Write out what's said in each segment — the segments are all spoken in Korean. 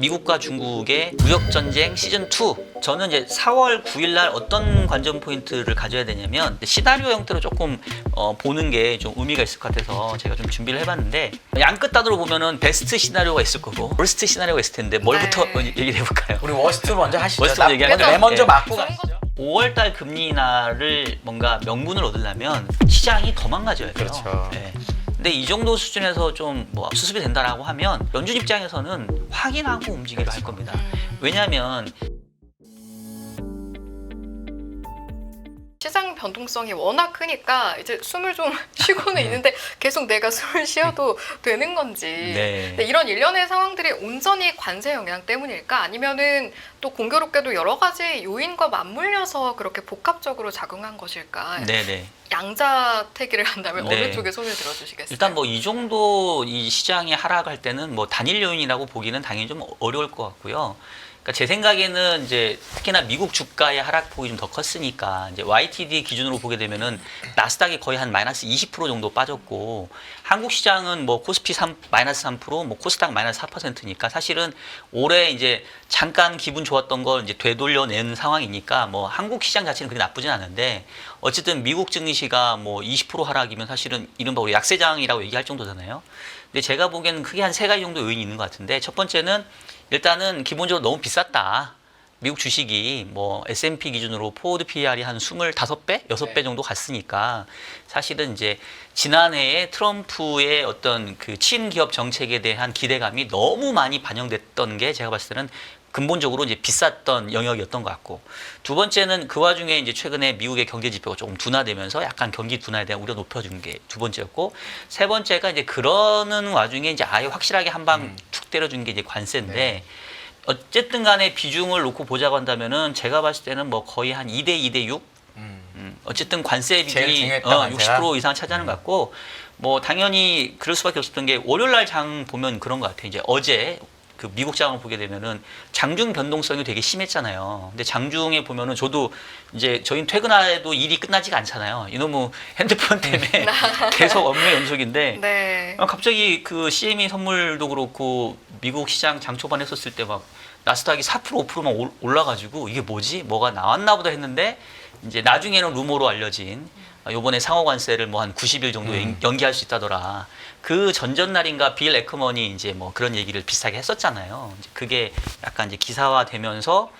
미국과 중국의 무역전쟁 시즌2. 저는 이제 4월 9일 날 어떤 관전 포인트를 가져야 되냐면 시나리오 형태로 조금 보는 게 좀 의미가 있을 것 같아서 제가 좀 준비를 해봤는데 양끝 단으로 보면은 베스트 시나리오가 있을 거고 월스트 시나리오가 있을 텐데 뭘부터 얘기를 해볼까요? 우리 워스트 먼저 하시죠. 워스트 얘기하죠. 맨 먼저 예. 맞고 가시죠. 5월달 금리 인하를 뭔가 명분을 얻으려면 시장이 더 망가져야 돼요. 그렇죠. 예. 근데 이 정도 수준에서 좀 뭐 수습이 된다라고 하면 연준 입장에서는 확인하고 움직이려 할 겁니다. 왜냐하면 시장 변동성이 워낙 크니까 이제 숨을 좀 쉬고는 있는데 계속 내가 숨을 쉬어도 되는 건지. 네. 근데 이런 일련의 상황들이 온전히 관세 영향 때문일까? 아니면은 또 공교롭게도 여러 가지 요인과 맞물려서 그렇게 복합적으로 작용한 것일까? 네네. 양자택일을 한다면 네. 어느 쪽에 손을 들어주시겠어요? 일단 뭐 이 정도 이 시장이 하락할 때는 뭐 단일 요인이라고 보기는 당연히 좀 어려울 것 같고요. 그러니까 제 생각에는 이제 특히나 미국 주가의 하락폭이 좀 더 컸으니까 이제 YTD 기준으로 보게 되면은 나스닥이 거의 한 마이너스 20% 정도 빠졌고 한국 시장은 뭐 코스피 마이너스 3%, 뭐 코스닥 마이너스 4%니까 사실은 올해 이제 잠깐 기분 좋았던 걸 이제 되돌려낸 상황이니까 뭐 한국 시장 자체는 그리 나쁘진 않은데 어쨌든 미국 증시가 뭐 20% 하락이면 사실은 이른바 우리 약세장이라고 얘기할 정도잖아요. 근데 제가 보기에는 크게 한 3가지 정도 요인이 있는 것 같은데 첫 번째는 일단은 기본적으로 너무 비쌌다. 미국 주식이 뭐 S&P 기준으로 포워드 PER이 한 25배, 6배 정도 갔으니까 사실은 이제 지난해에 트럼프의 어떤 그 친기업 정책에 대한 기대감이 너무 많이 반영됐던 게 제가 봤을 때는 근본적으로 이제 비쌌던 영역이었던 것 같고 두 번째는 그 와중에 이제 최근에 미국의 경제 지표가 조금 둔화되면서 약간 경기 둔화에 대한 우려 높여준 게 두 번째였고 세 번째가 이제 그러는 와중에 이제 아예 확실하게 한 방 툭 때려준 게 이제 관세인데 네. 어쨌든 간에 비중을 놓고 보자고 한다면은 제가 봤을 때는 뭐 거의 한 2대 2대 6 어쨌든 관세 제일 비중이 중요했다, 관세가? 60% 이상 차지하는 것 같고 뭐 당연히 그럴 수밖에 없었던 게 월요일날 장 보면 그런 것 같아요. 이제 어제 그 미국 장을 보게 되면은 장중 변동성이 되게 심했잖아요. 근데 장중에 보면은 저도 이제 저희는 퇴근해도 일이 끝나지가 않잖아요. 이놈의 핸드폰 때문에 계속 업무 연속인데 네. 갑자기 그 CME 선물도 그렇고 미국 시장 장 초반 했었을 때 막 나스닥이 4% 5%만 올라가지고 이게 뭐지? 뭐가 나왔나 보다 했는데 이제 나중에는 루머로 알려진 요번에 상호 관세를 뭐 한 90일 정도 연기할 수 있다더라. 그 전전날인가 빌 에크먼이 이제 뭐 그런 얘기를 비슷하게 했었잖아요. 이제 그게 약간 이제 기사화되면서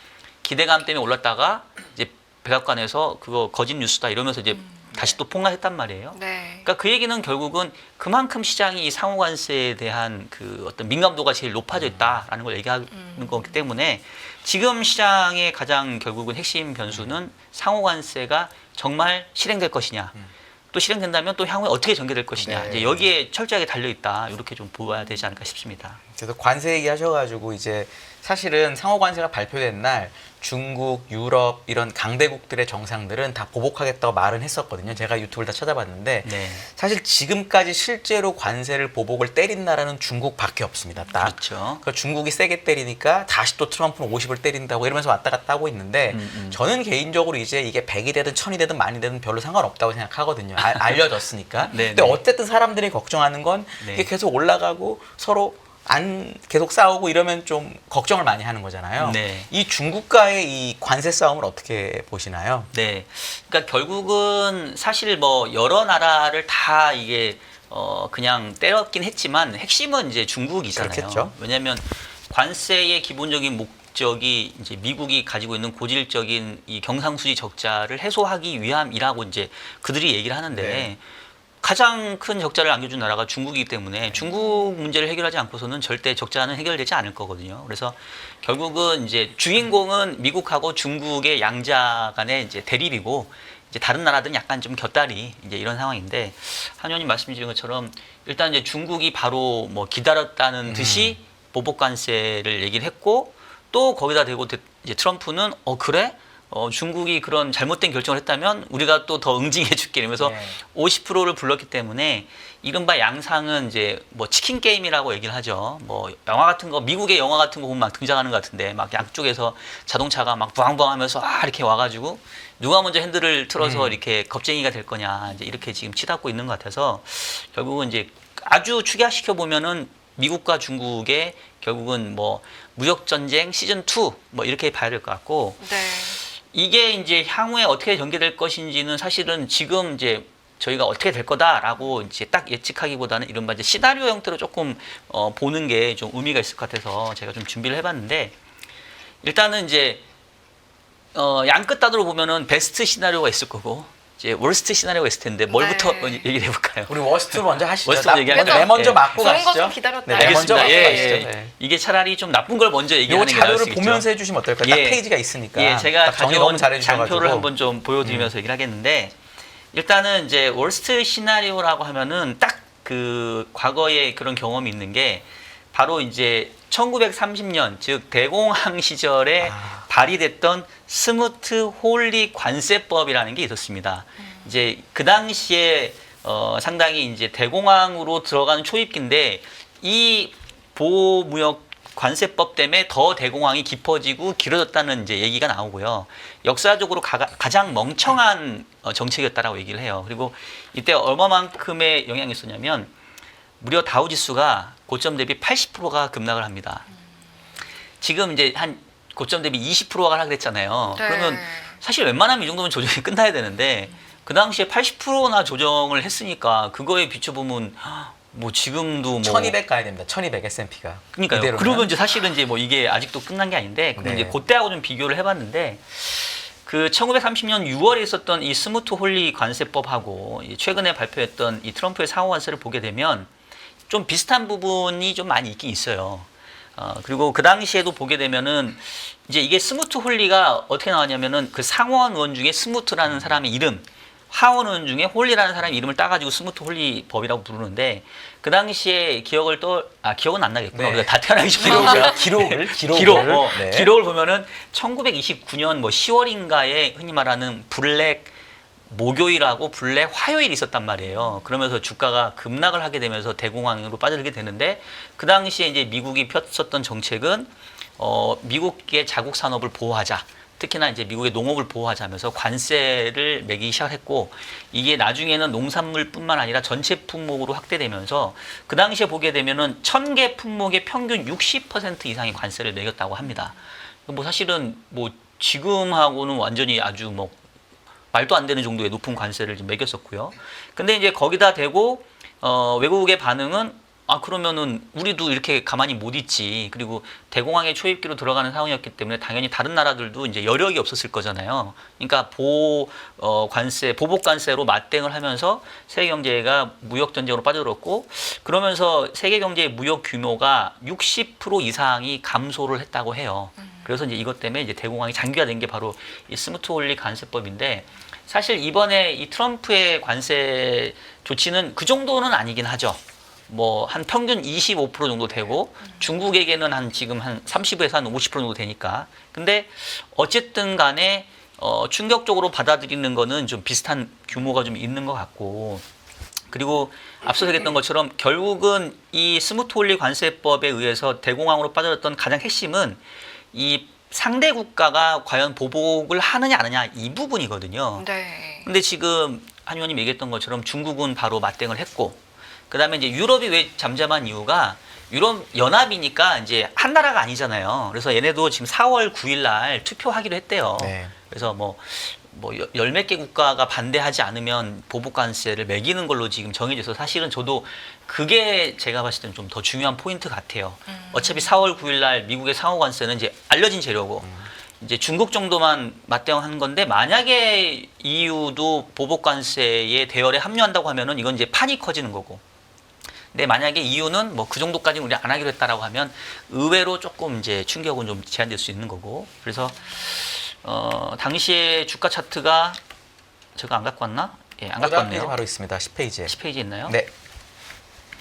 기대감 때문에 올랐다가 이제 백악관에서 그거 거짓 뉴스다 이러면서 이제 다시 또 폭락했단 말이에요. 네. 그러니까 그 얘기는 결국은 그만큼 시장이 이 상호 관세에 대한 그 어떤 민감도가 제일 높아져 있다라는 걸 얘기하는 거기 때문에 지금 시장의 가장 결국은 핵심 변수는 상호 관세가 정말 실행될 것이냐. 또 실행된다면 또 향후에 어떻게 전개될 것이냐. 네. 이제 여기에 철저하게 달려 있다. 이렇게 좀 보아야 되지 않을까 싶습니다. 그래서 관세 얘기하셔가지고 이제 사실은 상호 관세가 발표된 날 중국, 유럽 이런 강대국들의 정상들은 다 보복하겠다고 말은 했었거든요. 제가 유튜브를 다 찾아봤는데 네. 사실 지금까지 실제로 관세를 보복을 때린 나라는 중국밖에 없습니다. 딱. 그렇죠. 그 중국이 세게 때리니까 다시 또 트럼프는 50을 때린다고 이러면서 왔다 갔다 하고 있는데 저는 개인적으로 이제 이게 100이 되든 1000이 되든 만이 되든 별로 상관없다고 생각하거든요. 알려졌으니까. 네, 근데 네. 어쨌든 사람들이 걱정하는 건 네. 이게 계속 올라가고 서로 안 계속 싸우고 이러면 좀 걱정을 많이 하는 거잖아요. 네. 이 중국과의 이 관세 싸움을 어떻게 보시나요? 네. 그러니까 결국은 사실 뭐 여러 나라를 다 이게 그냥 때렸긴 했지만 핵심은 이제 중국이잖아요. 그렇겠죠. 왜냐하면 관세의 기본적인 목적이 이제 미국이 가지고 있는 고질적인 이 경상수지 적자를 해소하기 위함이라고 이제 그들이 얘기를 하는데 네. 가장 큰 적자를 안겨준 나라가 중국이기 때문에 중국 문제를 해결하지 않고서는 절대 적자는 해결되지 않을 거거든요. 그래서 결국은 이제 주인공은 미국하고 중국의 양자 간의 이제 대립이고 이제 다른 나라들은 약간 좀 곁다리 이제 이런 상황인데 한 의원님 말씀드린 것처럼 일단 이제 중국이 바로 뭐 기다렸다는 듯이 보복 관세를 얘기를 했고 또 거기다 대고 이제 트럼프는 그래? 중국이 그런 잘못된 결정을 했다면 우리가 또 더 응징해 줄게 이러면서 네. 50%를 불렀기 때문에 이른바 양상은 이제 뭐 치킨 게임이라고 얘기를 하죠. 뭐 영화 같은 거 미국의 영화 같은 거 보면 막 등장하는 것 같은데 막 양쪽에서 자동차가 막 부항부항하면서 이렇게 와가지고 누가 먼저 핸들을 틀어서 이렇게 겁쟁이가 될 거냐 이제 이렇게 지금 치닫고 있는 것 같아서 결국은 이제 아주 축약시켜 보면은 미국과 중국의 결국은 뭐 무역 전쟁 시즌 2 뭐 이렇게 봐야 될 것 같고 네. 이게 이제 향후에 어떻게 전개될 것인지는 사실은 지금 이제 저희가 어떻게 될 거다라고 이제 딱 예측하기보다는 이른바 이제 시나리오 형태로 조금 보는 게 좀 의미가 있을 것 같아서 제가 좀 준비를 해봤는데 일단은 이제 양끝 따로 보면은 베스트 시나리오가 있을 거고 이제 월스트 시나리오가 있을 텐데 뭘부터 네. 먼저 얘기를 해볼까요? 우리 워스트로 먼저 하시죠. 워스트로 얘기하죠. 맨 먼저 예. 맞고 좋은 가시죠. 거 좀 기다렸다. 네, 맨 먼저 알겠습니다. 맞고 예, 가시죠. 예. 네. 이게 차라리 좀 나쁜 걸 먼저 요 얘기하는 게 나을 수 자료를 있겠죠. 보면서 해주시면 어떨까요? 딱 예. 페이지가 있으니까. 예, 제가 딱 정리 가져온 너무 잘해주셔가지고. 장표를 한번 좀 보여드리면서 얘기를 하겠는데 일단은 이제 월스트 시나리오라고 하면은 딱 그 과거에 그런 경험이 있는 게 바로 이제 1930년 즉 대공황 시절에 발의됐던 스무트 홀리 관세법이라는 게 있었습니다. 이제 그 당시에 상당히 이제 대공황으로 들어가는 초입기인데 이 보호무역 관세법 때문에 더 대공황이 깊어지고 길어졌다는 이제 얘기가 나오고요. 역사적으로 가장 멍청한 정책이었다라고 얘기를 해요. 그리고 이때 얼마만큼의 영향이 있었냐면 무려 다우지수가 고점 대비 80%가 급락을 합니다. 지금 이제 한 고점 대비 20%가 하락했잖아요. 네. 그러면 사실 웬만하면 이 정도면 조정이 끝나야 되는데 그 당시에 80%나 조정을 했으니까 그거에 비춰보면 뭐 지금도 뭐 1200 가야 됩니다. 1200 S&P가. 그러니까요. 그러면 이제 사실은 이제 뭐 이게 아직도 끝난 게 아닌데 근데 네. 이제 그때하고 좀 비교를 해봤는데 그 1930년 6월에 있었던 이 스무트 홀리 관세법하고 최근에 발표했던 이 트럼프의 상호 관세를 보게 되면 좀 비슷한 부분이 좀 많이 있긴 있어요. 그리고 그 당시에도 보게 되면은 이제 이게 스무트 홀리가 어떻게 나왔냐면은 그 상원 의원 중에 스무트라는 사람의 이름, 하원 의원 중에 홀리라는 사람의 이름을 따가지고 스무트 홀리 법이라고 부르는데 그 당시에 기억은 안 나겠구나. 네. 우리가 다 태어나기 전에 기록을 보면은 1929년 뭐 10월인가에 흔히 말하는 블랙 목요일하고 블랙 화요일이 있었단 말이에요. 그러면서 주가가 급락을 하게 되면서 대공황으로 빠져들게 되는데 그 당시에 이제 미국이 폈었던 정책은 미국의 자국 산업을 보호하자. 특히나 이제 미국의 농업을 보호하자면서 관세를 매기기 시작했고 이게 나중에는 농산물뿐만 아니라 전체 품목으로 확대되면서 그 당시에 보게 되면은 1000개 품목의 평균 60% 이상의 관세를 매겼다고 합니다. 뭐 사실은 뭐 지금하고는 완전히 아주 뭐 말도 안 되는 정도의 높은 관세를 좀 매겼었고요. 근데 이제 거기다 대고 외국의 반응은 그러면은 우리도 이렇게 가만히 못 있지. 그리고 대공황의 초입기로 들어가는 상황이었기 때문에 당연히 다른 나라들도 이제 여력이 없었을 거잖아요. 그러니까 보복 관세로 맞대응을 하면서 세계 경제가 무역 전쟁으로 빠져들었고 그러면서 세계 경제의 무역 규모가 60% 이상이 감소를 했다고 해요. 그래서 이제 이것 때문에 이제 대공황이 장기화된 게 바로 이 스무트 홀리 관세법인데 사실 이번에 이 트럼프의 관세 조치는 그 정도는 아니긴 하죠. 뭐 한 평균 25% 정도 되고 중국에게는 한 지금 한 30에서 한 50% 정도 되니까. 근데 어쨌든 간에 충격적으로 받아들이는 거는 좀 비슷한 규모가 좀 있는 것 같고. 그리고 앞서 얘기했던 것처럼 결국은 이 스무트 홀리 관세법에 의해서 대공황으로 빠져들었던 가장 핵심은 이 상대 국가가 과연 보복을 하느냐 안 하느냐 이 부분이거든요. 네. 근데 지금 한 의원님 얘기했던 것처럼 중국은 바로 맞대응을 했고 그다음에 이제 유럽이 왜 잠잠한 이유가 유럽 연합이니까 이제 한 나라가 아니잖아요. 그래서 얘네도 지금 4월 9일 날 투표하기로 했대요. 네. 그래서 뭐 열 몇 개 국가가 반대하지 않으면 보복 관세를 매기는 걸로 지금 정해져서 사실은 저도 그게 제가 봤을 때는 좀 더 중요한 포인트 같아요. 어차피 4월 9일 날 미국의 상호 관세는 이제 알려진 재료고 이제 중국 정도만 맞대응한 건데 만약에 EU도 보복 관세의 대열에 합류한다고 하면은 이건 이제 판이 커지는 거고. 근데 만약에 EU는 뭐 그 정도까지는 우리 안 하기로 했다라고 하면 의외로 조금 이제 충격은 좀 제한될 수 있는 거고. 그래서 당시에 주가 차트가 제가 안 갖고 왔나? 예, 안 갖고 왔네요. 바로 있습니다. 10페이지에. 10페이지 있나요? 네.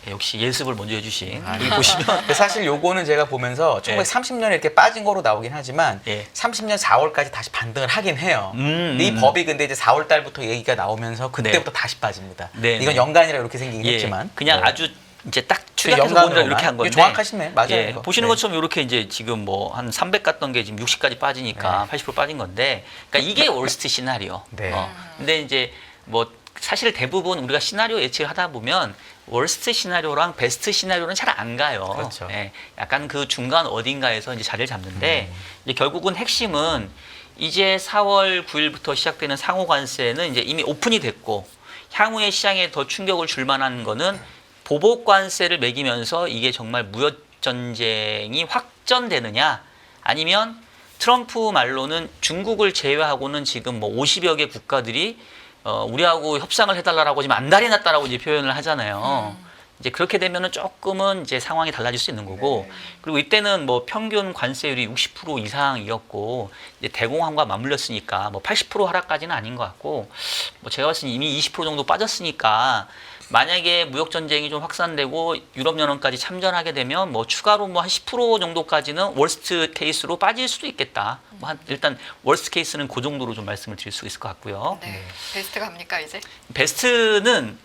예, 역시 예습을 먼저 해주신. 여기 보시면 근데 사실 요거는 제가 보면서 1930년에 이렇게 빠진 거로 나오긴 하지만 예. 30년 4월까지 다시 반등을 하긴 해요. 근데 이 음. 법이 근데 이제 4월 달부터 얘기가 나오면서 그때부터 다시 빠집니다. 네, 이건 네. 연간이라 이렇게 생기긴 예, 했지만 그냥 네. 아주 이제 딱 추격해서 연간으로만. 보느라 이렇게 한 건데 이게 정확하시네. 맞아요. 예, 이거. 보시는 네. 것처럼 이렇게 이제 지금 뭐 한 300 갔던 게 지금 60까지 빠지니까 80% 빠진 건데 그러니까 이게 월스트 시나리오. 네. 근데 이제 뭐 사실 대부분 우리가 시나리오 예측을 하다 보면 월스트 시나리오랑 베스트 시나리오는 잘 안 가요. 그렇죠. 예, 약간 그 중간 어딘가에서 이제 자리를 잡는데 이제 결국은 핵심은 이제 4월 9일부터 시작되는 상호 관세는 이제 이미 오픈이 됐고 향후에 시장에 더 충격을 줄 만한 거는 보복 관세를 매기면서 이게 정말 무역 전쟁이 확전되느냐 아니면 트럼프 말로는 중국을 제외하고는 지금 뭐 50여 개 국가들이 우리하고 협상을 해달라고 지금 안달이 났다라고 이제 표현을 하잖아요. 이제 그렇게 되면은 조금은 이제 상황이 달라질 수 있는 거고, 네. 그리고 이때는 뭐 평균 관세율이 60% 이상이었고, 이제 대공황과 맞물렸으니까 뭐 80% 하락까지는 아닌 것 같고, 뭐 제가 봤을 때 이미 20% 정도 빠졌으니까 만약에 무역 전쟁이 좀 확산되고 유럽연합까지 참전하게 되면 뭐 추가로 뭐 한 10% 정도까지는 월스트 케이스로 빠질 수도 있겠다. 뭐 한 일단 월스트 케이스는 그 정도로 좀 말씀을 드릴 수 있을 것 같고요. 네. 베스트 갑니까 이제? 베스트는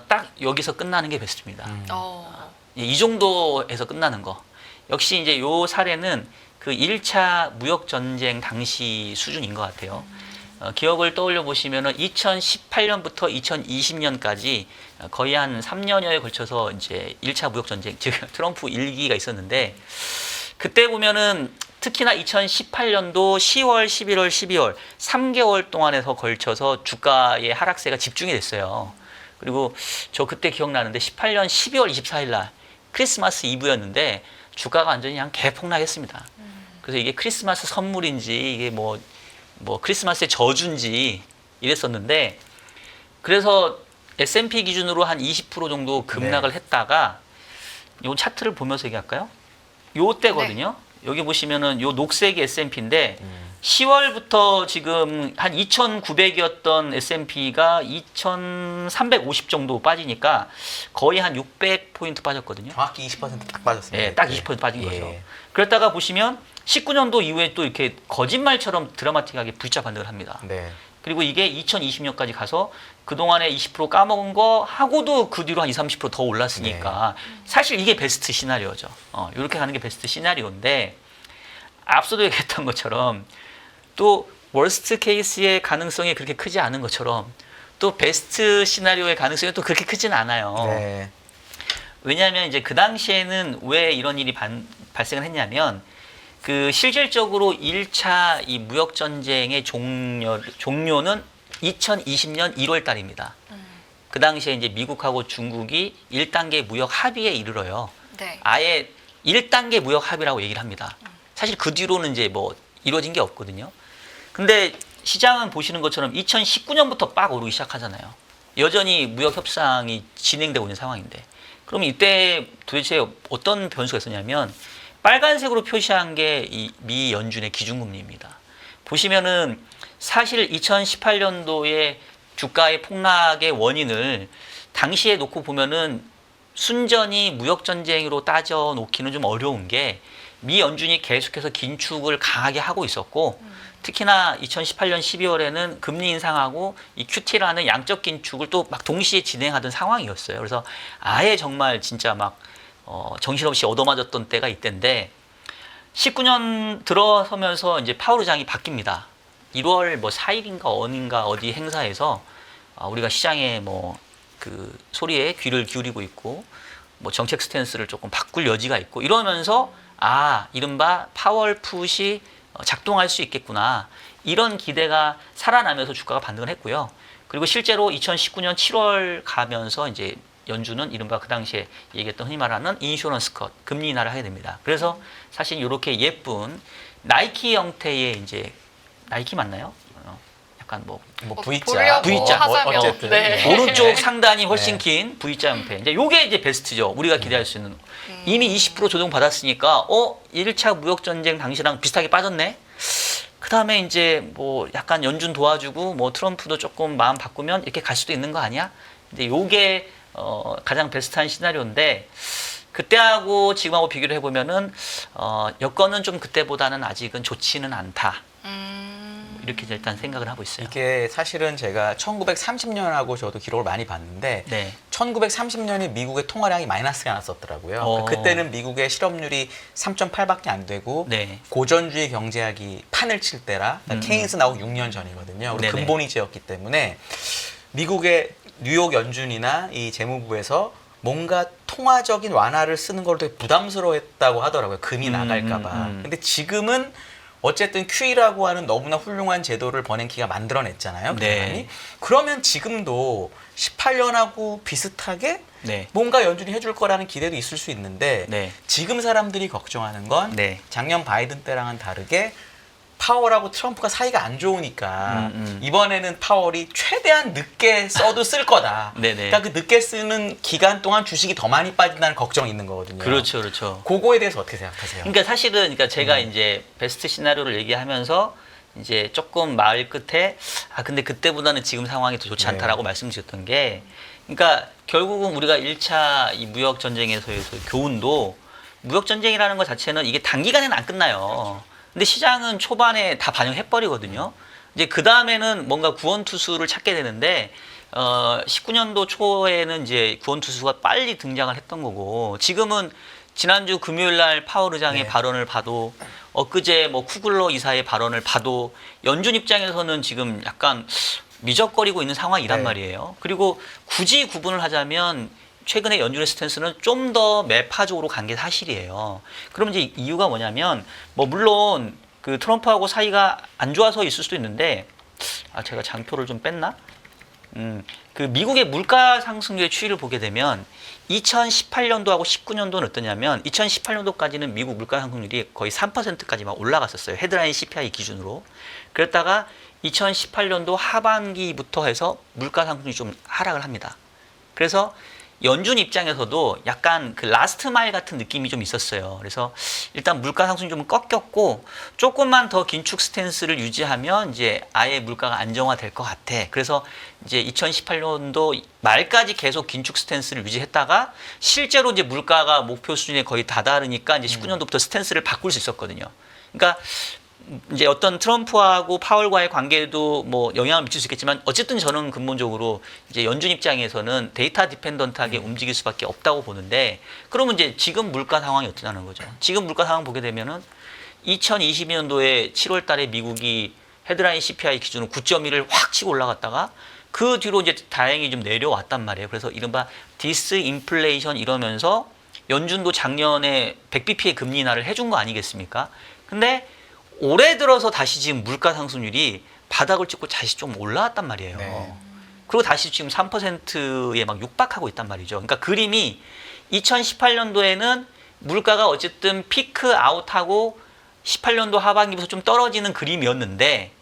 딱 여기서 끝나는 게 베스트입니다. 이 정도에서 끝나는 거. 역시 이제 요 사례는 그 1차 무역 전쟁 당시 수준인 것 같아요. 기억을 떠올려 보시면은 2018년부터 2020년까지 거의 한 3년여에 걸쳐서 이제 1차 무역 전쟁, 즉 트럼프 1기가 있었는데 그때 보면은 특히나 2018년도 10월, 11월, 12월 3개월 동안에서 걸쳐서 주가의 하락세가 집중이 됐어요. 그리고 저 그때 기억나는데 18년 12월 24일 날 크리스마스 이브였는데 주가가 완전히 그냥 개폭락했습니다. 그래서 이게 크리스마스 선물인지 이게 뭐 크리스마스의 저주인지 이랬었는데 그래서 S&P 기준으로 한 20% 정도 급락을 했다가 요 차트를 보면서 얘기할까요? 요 때거든요. 여기 보시면은 요 녹색이 S&P인데 10월부터 지금 한 2,900이었던 S&P가 2,350 정도 빠지니까 거의 한 600포인트 빠졌거든요. 정확히 20%딱 빠졌습니다. 예, 딱 20% 빠진 거죠. 예. 그랬다가 보시면 19년도 이후에 또 이렇게 거짓말처럼 드라마틱하게 V자 반등을 합니다. 네. 그리고 이게 2020년까지 가서 그동안에 20% 까먹은 거 하고도 그 뒤로 한 20, 30%더 올랐으니까 사실 이게 베스트 시나리오죠. 이렇게 가는 게 베스트 시나리오인데 앞서도 얘기했던 것처럼 또 월스트 케이스의 가능성이 그렇게 크지 않은 것처럼 또 베스트 시나리오의 가능성이 또 그렇게 크진 않아요. 네. 왜냐하면 이제 그 당시에는 왜 이런 일이 발생을 했냐면 그 실질적으로 1차 이 무역 전쟁의 종료는 2020년 1월 달입니다. 그 당시에 이제 미국하고 중국이 1단계 무역 합의에 이르러요. 네. 아예 1단계 무역 합의라고 얘기를 합니다. 사실 그 뒤로는 이제 뭐 이루어진 게 없거든요. 근데 시장은 보시는 것처럼 2019년부터 빡 오르기 시작하잖아요. 여전히 무역 협상이 진행되고 있는 상황인데. 그럼 이때 도대체 어떤 변수가 있었냐면 빨간색으로 표시한 게 이 미 연준의 기준금리입니다. 보시면은 사실 2018년도에 주가의 폭락의 원인을 당시에 놓고 보면은 순전히 무역 전쟁으로 따져 놓기는 좀 어려운 게 미 연준이 계속해서 긴축을 강하게 하고 있었고 특히나 2018년 12월에는 금리 인상하고 이 QT라는 양적 긴축을 또 막 동시에 진행하던 상황이었어요. 그래서 아예 정말 진짜 막 정신없이 얻어맞았던 때가 이때인데 19년 들어서면서 이제 파월 의장이 바뀝니다. 1월 뭐 4일인가 어딘가 어디 행사에서 우리가 시장에 뭐 그 소리에 귀를 기울이고 있고 뭐 정책 스탠스를 조금 바꿀 여지가 있고 이러면서 이른바 파월 풋이 작동할 수 있겠구나. 이런 기대가 살아나면서 주가가 반등을 했고요. 그리고 실제로 2019년 7월 가면서 이제 연준은 이른바 그 당시에 얘기했던 흔히 말하는 인슈런스 컷, 금리 인하를 하게 됩니다. 그래서 사실 이렇게 예쁜 나이키 형태의 이제 나이키 맞나요? 약간 뭐 V자, 보려고 V자. 하자면 어쨌든. 네. 오른쪽 상단이 훨씬 네. 긴 V자 형태. 이제 요게 이제 베스트죠. 우리가 기대할 수 있는. 이미 20% 조정 받았으니까 1차 무역 전쟁 당시랑 비슷하게 빠졌네. 그다음에 이제 뭐 약간 연준 도와주고 뭐 트럼프도 조금 마음 바꾸면 이렇게 갈 수도 있는 거 아니야? 근데 요게 가장 베스트한 시나리오인데 그때하고 지금하고 비교를 해보면은 여건은 좀 그때보다는 아직은 좋지는 않다. 이렇게 일단 생각을 하고 있어요. 이게 사실은 제가 1930년하고 저도 기록을 많이 봤는데 네. 1930년에 미국의 통화량이 마이너스가 났었더라고요. 어. 그때는 미국의 실업률이 3.8밖에 안 되고 네. 고전주의 경제학이 판을 칠 때라 케인스 나오고 6년 전이거든요. 우리 네네. 근본이제였기 때문에 미국의 뉴욕 연준이나 이 재무부에서 뭔가 통화적인 완화를 쓰는 걸 되게 부담스러워했다고 하더라고요. 금이 나갈까봐. 근데 지금은 어쨌든 QE라고 하는 너무나 훌륭한 제도를 버냉키가 만들어냈잖아요. 네. 그러면 지금도 18년하고 비슷하게 네. 뭔가 연준이 해줄 거라는 기대도 있을 수 있는데 네. 지금 사람들이 걱정하는 건 네. 작년 바이든 때랑은 다르게 파월하고 트럼프가 사이가 안 좋으니까 이번에는 파월이 최대한 늦게 써도 쓸 거다. 네네. 그러니까 그 늦게 쓰는 기간 동안 주식이 더 많이 빠진다는 걱정이 있는 거거든요. 그렇죠, 그렇죠. 그거에 대해서 어떻게 생각하세요? 그러니까 사실은 그러니까 제가 이제 베스트 시나리오를 얘기하면서 이제 조금 마을 끝에 근데 그때보다는 지금 상황이 더 좋지 네. 않다라고 말씀드렸던 게 그러니까 결국은 우리가 1차 이 무역 전쟁에서의 교훈도 무역 전쟁이라는 것 자체는 이게 단기간에는 안 끝나요. 근데 시장은 초반에 다 반영해 버리거든요. 이제 그 다음에는 뭔가 구원투수를 찾게 되는데 19년도 초에는 이제 구원투수가 빨리 등장을 했던 거고 지금은 지난주 금요일 날 파월 의장의 네. 발언을 봐도 엊그제 뭐 쿠글러 이사의 발언을 봐도 연준 입장에서는 지금 약간 미적거리고 있는 상황이란 네. 말이에요. 그리고 굳이 구분을 하자면 최근에 연준의 스탠스는 좀 더 매파적으로 간 게 사실이에요. 그럼 이제 이유가 뭐냐면 뭐 물론 그 트럼프하고 사이가 안 좋아서 있을 수도 있는데 제가 장표를 좀 뺐나? 그 미국의 물가 상승률의 추이를 보게 되면 2018년도하고 19년도는 어떠냐면 2018년도까지는 미국 물가 상승률이 거의 3%까지만 올라갔었어요. 헤드라인 CPI 기준으로. 그랬다가 2018년도 하반기부터 해서 물가 상승률이 좀 하락을 합니다. 그래서 연준 입장에서도 약간 그 라스트 마일 같은 느낌이 좀 있었어요. 그래서 일단 물가 상승이 좀 꺾였고 조금만 더 긴축 스탠스를 유지하면 이제 아예 물가가 안정화될 것 같아. 그래서 이제 2018년도 말까지 계속 긴축 스탠스를 유지했다가 실제로 이제 물가가 목표 수준에 거의 다다르니까 이제 19년도부터 스탠스를 바꿀 수 있었거든요. 그러니까 이제 어떤 트럼프하고 파월과의 관계도 뭐 영향을 미칠 수 있겠지만 어쨌든 저는 근본적으로 이제 연준 입장에서는 데이터 디펜던트하게 움직일 수밖에 없다고 보는데 그러면 이제 지금 물가 상황이 어떠냐는 거죠. 지금 물가 상황 보게 되면은 2022년도에 7월 달에 미국이 헤드라인 CPI 기준으로 9.1을 확 치고 올라갔다가 그 뒤로 이제 다행히 좀 내려왔단 말이에요. 그래서 이른바 디스인플레이션 이러면서 연준도 작년에 100bp의 금리 인하를 해준 거 아니겠습니까? 근데 올해 들어서 다시 지금 물가 상승률이 바닥을 찍고 다시 좀 올라왔단 말이에요. 네. 그리고 다시 지금 3%에 막 육박하고 있단 말이죠. 그러니까 그림이 2018년도에는 물가가 어쨌든 피크 아웃하고 18년도 하반기부터 좀 떨어지는 그림이었는데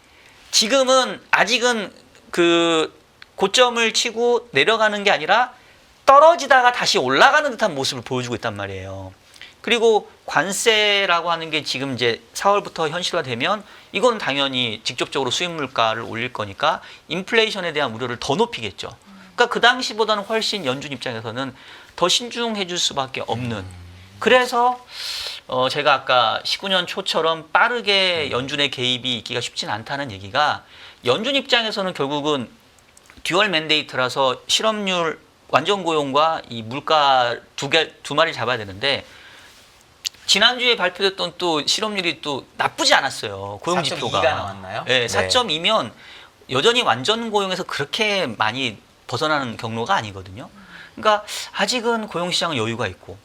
지금은 아직은 그 고점을 치고 내려가는 게 아니라 떨어지다가 다시 올라가는 듯한 모습을 보여주고 있단 말이에요. 그리고 관세라고 하는 게 지금 이제 4월부터 현실화되면 이건 당연히 직접적으로 수입 물가를 올릴 거니까 인플레이션에 대한 우려를 더 높이겠죠. 그러니까 그 당시보다는 훨씬 연준 입장에서는 더 신중해 줄 수밖에 없는. 그래서 제가 아까 19년 초처럼 빠르게 연준의 개입이 있기가 쉽진 않다는 얘기가 연준 입장에서는 결국은 듀얼 맨데이트라서 실업률 완전 고용과 이 물가 두 마리 잡아야 되는데 지난주에 발표됐던 또 실업률이 또 나쁘지 않았어요. 고용 지표가. 4.2가 나왔나요? 네, 4.2면 여전히 완전 고용에서 그렇게 많이 벗어나는 경로가 아니거든요. 그러니까 아직은 고용 시장은 여유가 있고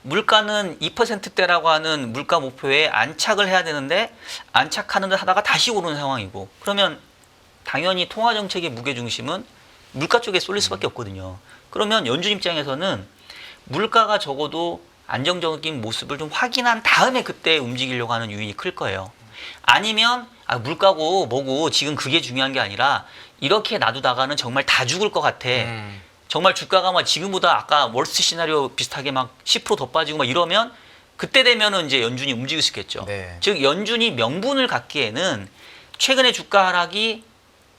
물가는 2%대라고 하는 물가 목표에 안착을 해야 되는데 안착하는 듯 하다가 다시 오르는 상황이고 그러면 당연히 통화 정책의 무게 중심은 물가 쪽에 쏠릴 수밖에 없거든요. 그러면 연준 입장에서는 물가가 적어도 안정적인 모습을 좀 확인한 다음에 그때 움직이려고 하는 요인이 클 거예요. 아니면 물가고 뭐고 지금 그게 중요한 게 아니라 이렇게 놔두다가는 정말 다 죽을 것 같아. 정말 주가가 막 지금보다 아까 월스트 시나리오 비슷하게 막 10% 더 빠지고 막 이러면 그때 되면은 이제 연준이 움직일 수 있겠죠. 네. 즉 연준이 명분을 갖기에는 최근의 주가 하락이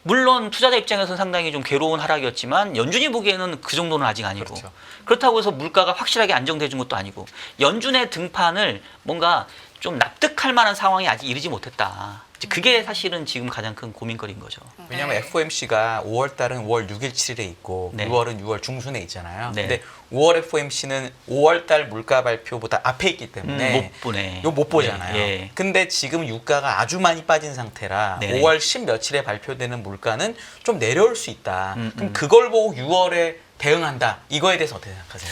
물론 투자자 입장에서는 상당히 좀 괴로운 하락이었지만 연준이 보기에는 그 정도는 아직 아니고 그렇죠. 그렇다고 해서 물가가 확실하게 안정돼 준 것도 아니고 연준의 등판을 뭔가 좀 납득할 만한 상황이 아직 이르지 못했다. 이제 그게 사실은 지금 가장 큰 고민거리인 거죠. 왜냐하면 네. FOMC가 5월 달은 5월 6일, 7일에 있고 네. 6월은 6월 중순에 있잖아요. 네. 근데 5월 FOMC는 5월 달 물가 발표보다 앞에 있기 때문에 못 보네. 이거 못 보잖아요. 예, 예. 근데 지금 유가가 아주 많이 빠진 상태라 네네. 5월 10 며칠에 발표되는 물가는 좀 내려올 수 있다. 그럼 음. 그걸 보고 6월에 대응한다. 이거에 대해서 어떻게 생각하세요?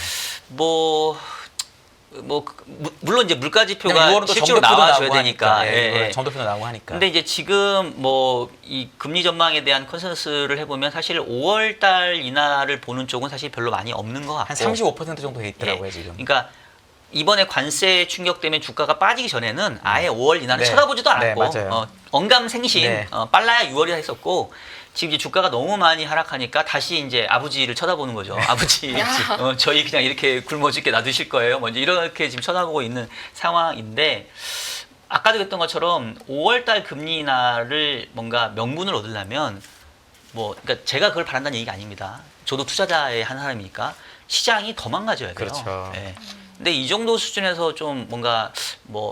물론 이제 물가 왜냐면 지표가 6월은 또 실제로 정도표도 나와줘야 나오고 되니까. 하니까. 예, 예. 정도표도 나오고 하니까. 근데 이제 지금 뭐 이 금리 전망에 대한 컨센서스를 해보면 사실 5월 달 인하를 보는 쪽은 사실 별로 많이 없는 것 같고. 한 35% 정도 돼 있더라고요, 예. 지금. 그러니까 이번에 관세 충격 때문에 주가가 빠지기 전에는 아예 5월 인하를 네. 쳐다보지도 네, 않았고 맞아요. 언감생심 네. 빨라야 6월이라 했었고 지금 이제 주가가 너무 많이 하락하니까 다시 이제 아버지를 쳐다보는 거죠. 아버지, 저희 그냥 이렇게 굶어 죽게 놔두실 거예요. 뭐 이제 이렇게 지금 쳐다보고 있는 상황인데 아까도 했던 것처럼 5월달 금리 인하를 뭔가 명분을 얻으려면 그러니까 제가 그걸 바란다는 얘기가 아닙니다. 저도 투자자의 한 사람이니까 시장이 더 망가져야 돼요. 그렇죠. 예. 근데 이 정도 수준에서 좀 뭔가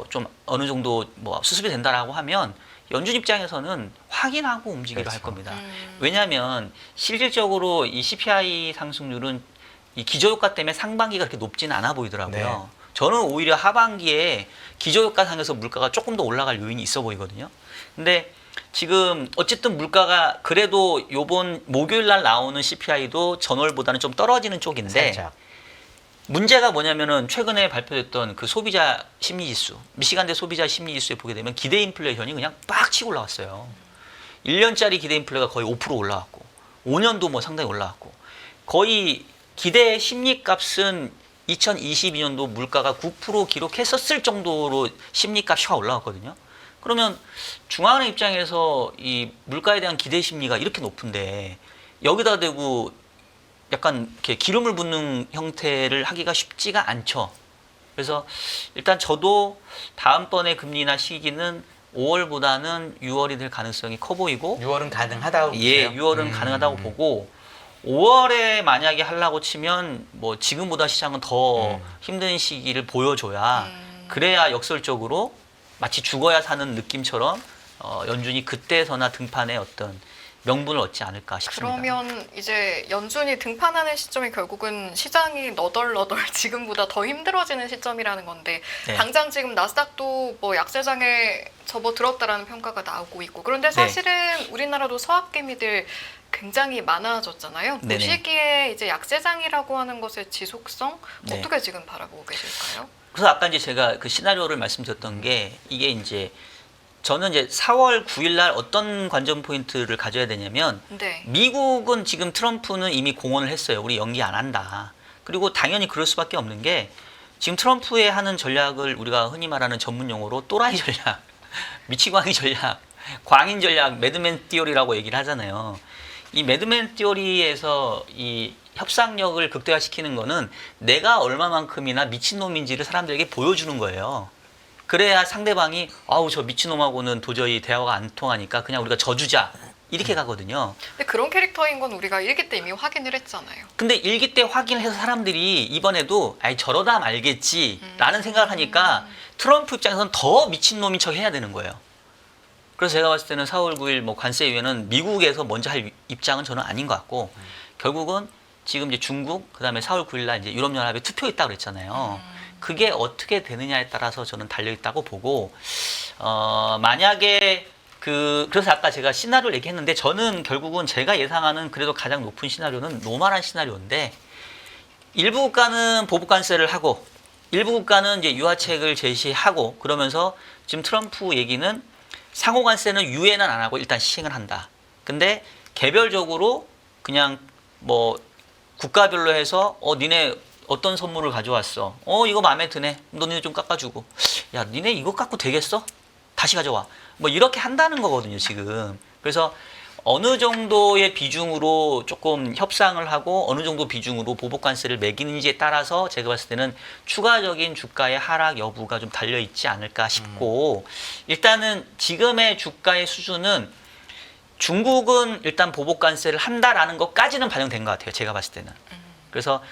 좀 어느 정도 수습이 된다라고 하면 연준 입장에서는 확인하고 움직이려 할 그렇죠. 겁니다. 왜냐하면 실질적으로 이 CPI 상승률은 이 기저효과 때문에 상반기가 그렇게 높지는 않아 보이더라고요. 네. 저는 오히려 하반기에 기저효과 상에서 물가가 조금 더 올라갈 요인이 있어 보이거든요. 근데 지금 어쨌든 물가가 그래도 요번 목요일 날 나오는 CPI도 전월보다는 좀 떨어지는 쪽인데 살짝. 문제가 뭐냐면은 최근에 발표됐던 그 소비자 심리지수, 미시간대 소비자 심리지수에 보게 되면 기대 인플레이션이 그냥 빡 치고 올라왔어요. 1년짜리 기대 인플레가 거의 5% 올라왔고 5년도 상당히 올라왔고 거의 기대 심리값은 2022년도 물가가 9% 기록했었을 정도로 심리값이 확 올라왔거든요. 그러면 중앙은행 입장에서 이 물가에 대한 기대 심리가 이렇게 높은데 여기다 대고 약간 이렇게 기름을 붓는 형태를 하기가 쉽지가 않죠. 그래서 일단 저도 다음번에 금리 인하 시기는 5월보다는 6월이 될 가능성이 커 보이고 6월은 가능하다고 예, 보세요? 6월은 가능하다고 보고 5월에 만약에 하려고 치면 지금보다 시장은 더 힘든 시기를 보여줘야 그래야 역설적으로 마치 죽어야 사는 느낌처럼 연준이 그때서나 등판의 어떤 명분을 얻지 않을까 싶습니다. 그러면 이제 연준이 등판하는 시점이 결국은 시장이 너덜너덜 지금보다 더 힘들어지는 시점이라는 건데 네. 당장 지금 나스닥도 약세장에 접어들었다라는 평가가 나오고 있고 그런데 사실은 우리나라도 서학개미들 굉장히 많아졌잖아요. 그 네네. 시기에 이제 약세장이라고 하는 것의 지속성 네. 어떻게 지금 바라보고 계실까요? 그래서 아까 이제 제가 그 시나리오를 말씀드렸던 게 이게 이제 저는 이제 4월 9일 날 어떤 관전 포인트를 가져야 되냐면 네. 미국은 지금 트럼프는 이미 공언을 했어요. 우리 연기 안 한다. 그리고 당연히 그럴 수밖에 없는 게 지금 트럼프의 하는 전략을 우리가 흔히 말하는 전문 용어로 또라이 전략, 미치광이 전략, 광인 전략, 매드맨 띠오리라고 얘기를 하잖아요. 이 매드맨 띠오리에서 이 협상력을 극대화시키는 거는 내가 얼마만큼이나 미친놈인지를 사람들에게 보여주는 거예요. 그래야 상대방이 아우 저 미친놈하고는 도저히 대화가 안 통하니까 그냥 우리가 져주자 이렇게 가거든요. 근데 그런 캐릭터인 건 우리가 일기 때 이미 확인을 했잖아요. 근데 일기 때 확인을 해서 사람들이 이번에도 아이 저러다 말겠지 라는 생각을 하니까 트럼프 입장에서는 더 미친놈인 척 해야 되는 거예요. 그래서 제가 봤을 때는 4월 9일 관세위원회는 미국에서 먼저 할 입장은 저는 아닌 것 같고 결국은 지금 이제 중국 그다음에 4월 9일 날 이제 유럽연합에 투표 있다고 그랬잖아요. 그게 어떻게 되느냐에 따라서 저는 달려 있다고 보고 만약에 그래서 아까 제가 시나리오를 얘기했는데 저는 결국은 제가 예상하는 그래도 가장 높은 시나리오는 노멀한 시나리오인데 일부 국가는 보복 관세를 하고 일부 국가는 이제 유화책을 제시하고 그러면서 지금 트럼프 얘기는 상호 관세는 유예는 안 하고 일단 시행을 한다. 근데 개별적으로 그냥 국가별로 해서 니네 어떤 선물을 가져왔어? 이거 마음에 드네. 너네 좀 깎아주고. 야, 니네 이거 깎고 되겠어? 다시 가져와. 이렇게 한다는 거거든요, 지금. 그래서 어느 정도의 비중으로 조금 협상을 하고 어느 정도 비중으로 보복관세를 매기는지에 따라서 제가 봤을 때는 추가적인 주가의 하락 여부가 좀 달려있지 않을까 싶고 일단은 지금의 주가의 수준은 중국은 일단 보복관세를 한다라는 것까지는 반영된 것 같아요. 제가 봤을 때는. 그래서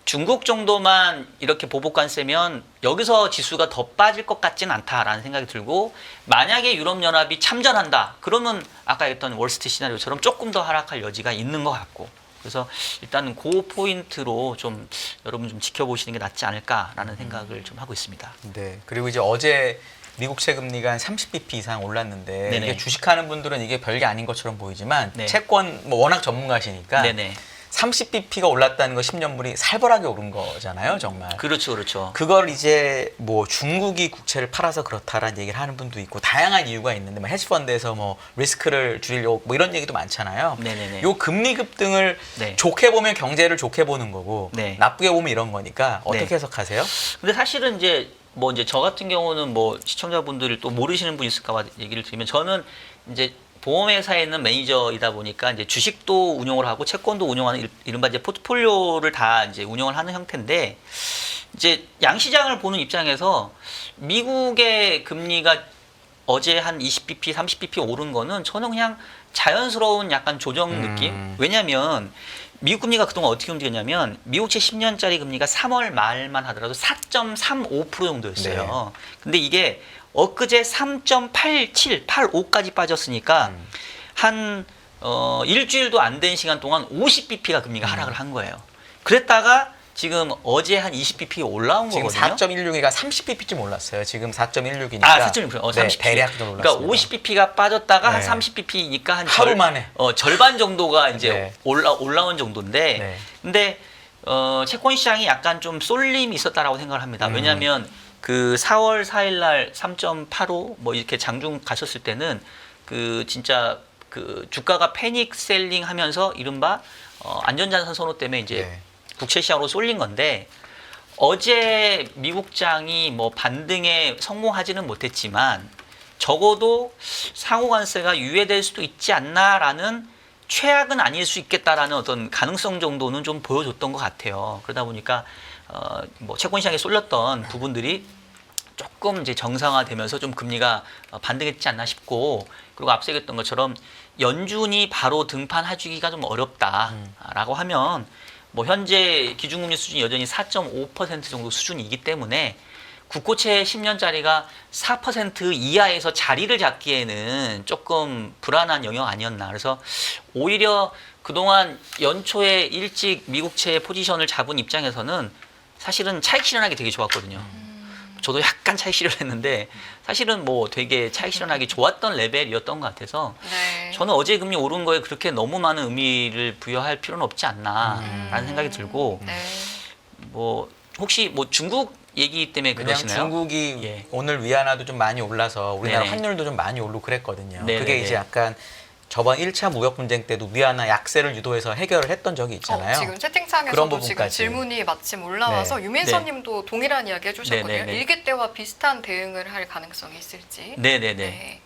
중국 정도만 이렇게 보복 관세면 여기서 지수가 더 빠질 것 같진 않다라는 생각이 들고, 만약에 유럽연합이 참전한다 그러면 아까 했던 월스트리트 시나리오처럼 조금 더 하락할 여지가 있는 것 같고, 그래서 일단은 그 포인트로 좀 여러분 좀 지켜보시는 게 낫지 않을까라는 생각을 좀 하고 있습니다. 네. 그리고 이제 어제 미국채 금리가 한 30bp 이상 올랐는데, 네네. 이게 주식하는 분들은 이게 별게 아닌 것처럼 보이지만 네. 채권 뭐 워낙 전문가시니까 네네. 30bp가 올랐다는 거 10년물이 살벌하게 오른 거잖아요, 정말. 그렇죠, 그렇죠. 그걸 이제 뭐 중국이 국채를 팔아서 그렇다라는 얘기를 하는 분도 있고, 다양한 이유가 있는데, 뭐 헤지펀드에서 뭐 리스크를 줄이려고 뭐 이런 얘기도 많잖아요. 네네네. 요 금리 급등을 네. 좋게 보면 경제를 좋게 보는 거고, 네. 나쁘게 보면 이런 거니까 어떻게 네. 해석하세요? 근데 사실은 이제 뭐 이제 저 같은 경우는 뭐 시청자분들이 또 모르시는 분 있을까봐 얘기를 드리면, 저는 이제 보험회사에 있는 매니저이다 보니까 이제 주식도 운용을 하고 채권도 운용하는 이른바 이제 포트폴리오를 다 이제 운영을 하는 형태인데, 이제 양시장을 보는 입장에서 미국의 금리가 어제 한 20bp, 30bp 오른 거는 저는 그냥 자연스러운 약간 조정 느낌? 왜냐면 미국 금리가 그동안 어떻게 움직였냐면, 미국채 10년짜리 금리가 3월 말만 하더라도 4.35% 정도였어요. 근데 이게 엊그제 3.87, 85까지 빠졌으니까 한 일주일도 안 된 시간 동안 50bp가 금리가 하락을 한 거예요. 그랬다가 지금 어제 한 20bp 올라온 지금 거거든요. 4.16이가 30bp쯤 올랐어요. 지금 4.16이니까. 아, 4.6%. 30bp. 대략 좀 올랐습니다. 그러니까 50bp가 빠졌다가 한 네. 30bp니까 한 하루 만에. 절반 정도가 이제 네. 올라온 정도인데, 네. 근데 채권 시장이 약간 좀 쏠림이 있었다라고 생각을 합니다. 왜냐하면 그 4월 4일 날 3.85 뭐 이렇게 장중 가셨을 때는 그 진짜 그 주가가 패닉 셀링 하면서 이른바 안전자산 선호 때문에 이제 네. 국채 시장으로 쏠린 건데, 어제 미국장이 뭐 반등에 성공하지는 못했지만 적어도 상호 관세가 유예될 수도 있지 않나라는, 최악은 아닐 수 있겠다라는 어떤 가능성 정도는 좀 보여줬던 것 같아요. 그러다 보니까 뭐 채권 시장에 쏠렸던 부분들이 조금 이제 정상화되면서 좀 금리가 반등했지 않나 싶고, 그리고 앞서 얘기했던 것처럼 연준이 바로 등판해주기가 좀 어렵다라고 하면, 뭐 현재 기준금리 수준이 여전히 4.5% 정도 수준이기 때문에 국고채 10년짜리가 4% 이하에서 자리를 잡기에는 조금 불안한 영역 아니었나. 그래서 오히려 그동안 연초에 일찍 미국채 포지션을 잡은 입장에서는 사실은 차익 실현하기 되게 좋았거든요. 저도 약간 차익 실현을 했는데 사실은 뭐 되게 차익 실현하기 좋았던 레벨이었던 것 같아서, 네. 저는 어제 금리 오른 거에 그렇게 너무 많은 의미를 부여할 필요는 없지 않나라는 생각이 들고, 네. 뭐 혹시 뭐 중국 얘기 때문에 그냥 그러시나요? 중국이 예. 오늘 위안화도 좀 많이 올라서 우리나라 네네. 환율도 좀 많이 오르고 그랬거든요. 네네네. 그게 이제 약간 저번 1차 무역 분쟁 때도 위안화 약세를 유도해서 해결을 했던 적이 있잖아요. 지금 채팅창에서도 그런 지금 부분까지. 질문이 마침 올라와서 네. 유민서님도 동일한 이야기 해주셨거든요. 네네네. 일기 때와 비슷한 대응을 할 가능성이 있을지. 네네네. 네.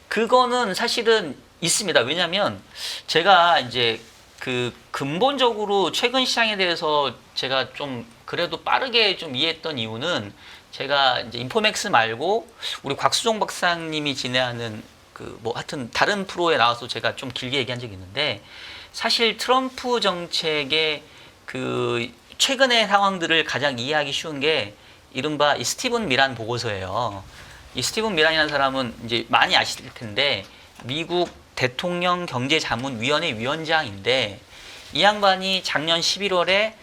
그거는 사실은 있습니다. 왜냐하면 제가 이제 그 근본적으로 최근 시장에 대해서 제가 좀 그래도 빠르게 좀 이해했던 이유는, 제가 이제 인포맥스 말고 우리 곽수종 박사님이 진행하는 그 뭐 하여튼 다른 프로에 나와서 제가 좀 길게 얘기한 적이 있는데, 사실 트럼프 정책의 그 최근의 상황들을 가장 이해하기 쉬운 게 이른바 이 스티븐 미란 보고서예요. 이 스티븐 미란이라는 사람은 이제 많이 아실 텐데 미국 대통령 경제자문위원회 위원장인데, 이 양반이 작년 11월에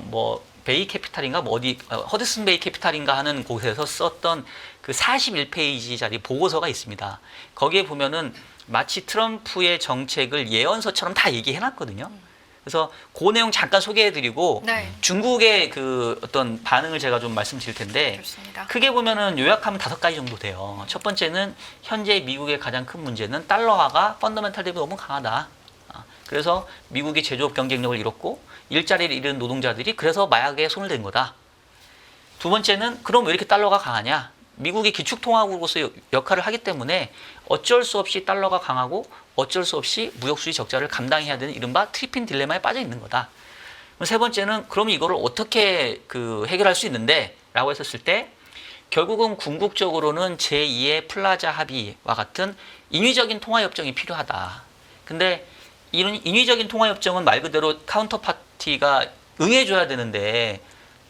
뭐 베이 캐피탈인가 뭐 어디 허드슨 베이 캐피탈인가 하는 곳에서 썼던 그 41페이지짜리 보고서가 있습니다. 거기에 보면은 마치 트럼프의 정책을 예언서처럼 다 얘기해놨거든요. 그래서 그 내용 잠깐 소개해드리고 네. 중국의 그 어떤 반응을 제가 좀 말씀드릴 텐데, 좋습니다. 크게 보면은 요약하면 5가지 정도 돼요. 첫 번째는 현재 미국의 가장 큰 문제는 달러화가 펀더멘탈 대비 너무 강하다. 그래서 미국이 제조업 경쟁력을 잃었고 일자리를 잃은 노동자들이 그래서 마약에 손을 댄 거다. 두 번째는 그럼 왜 이렇게 달러가 강하냐? 미국이 기축통화국으로서 역할을 하기 때문에 어쩔 수 없이 달러가 강하고 어쩔 수 없이 무역수지 적자를 감당해야 되는 이른바 트리핀 딜레마에 빠져 있는 거다. 세 번째는 그럼 이거를 어떻게 그 해결할 수 있는데? 라고 했었을 때 결국은 궁극적으로는 제2의 플라자 합의와 같은 인위적인 통화협정이 필요하다. 근데 이런 인위적인 통화협정은 말 그대로 카운터파티가 응해줘야 되는데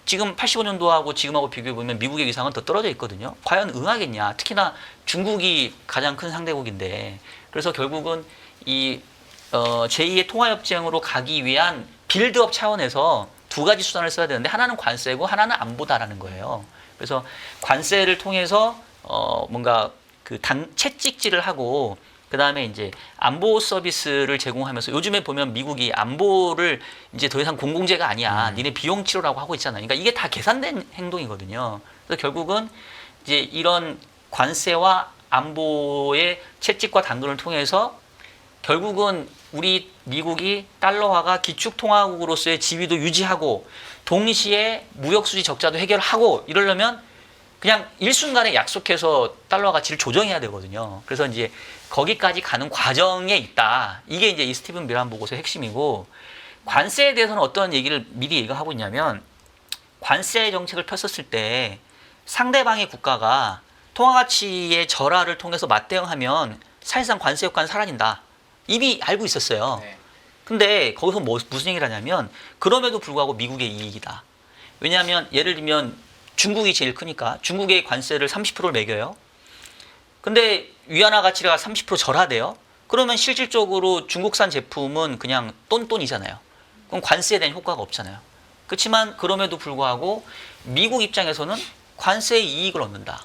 지금 85년도하고 지금하고 비교해 보면 미국의 위상은 더 떨어져 있거든요. 과연 응하겠냐? 특히나 중국이 가장 큰 상대국인데 그래서 결국은 이 제2의 통화협정으로 가기 위한 빌드업 차원에서 두 가지 수단을 써야 되는데 하나는 관세고 하나는 안보다라는 거예요. 그래서 관세를 통해서 뭔가 그 채찍질을 하고 그 다음에 이제 안보 서비스를 제공하면서 요즘에 보면 미국이 안보를 이제 더 이상 공공재가 아니야. 니네 비용 치료라고 하고 있잖아요. 그러니까 이게 다 계산된 행동이거든요. 그래서 결국은 이제 이런 관세와 안보의 채찍과 당근을 통해서 결국은 우리 미국이 달러화가 기축통화국으로서의 지위도 유지하고 동시에 무역수지 적자도 해결하고 이러려면 그냥 일순간에 약속해서 달러 가치를 조정해야 되거든요. 그래서 이제 거기까지 가는 과정에 있다. 이게 이제 이 스티븐 미란 보고서의 핵심이고 관세에 대해서는 어떤 얘기를 미리 얘기하고 있냐면 관세 정책을 폈었을 때 상대방의 국가가 통화 가치의 절하를 통해서 맞대응하면 사실상 관세 효과는 사라진다. 이미 알고 있었어요. 네. 근데 거기서 무슨 얘기를 하냐면 그럼에도 불구하고 미국의 이익이다. 왜냐하면 예를 들면 중국이 제일 크니까 중국의 관세를 30%를 매겨요. 근데 위안화 가치가 30% 절하돼요. 그러면 실질적으로 중국산 제품은 그냥 똔똔이잖아요. 그럼 관세에 대한 효과가 없잖아요. 그렇지만 그럼에도 불구하고 미국 입장에서는 관세의 이익을 얻는다.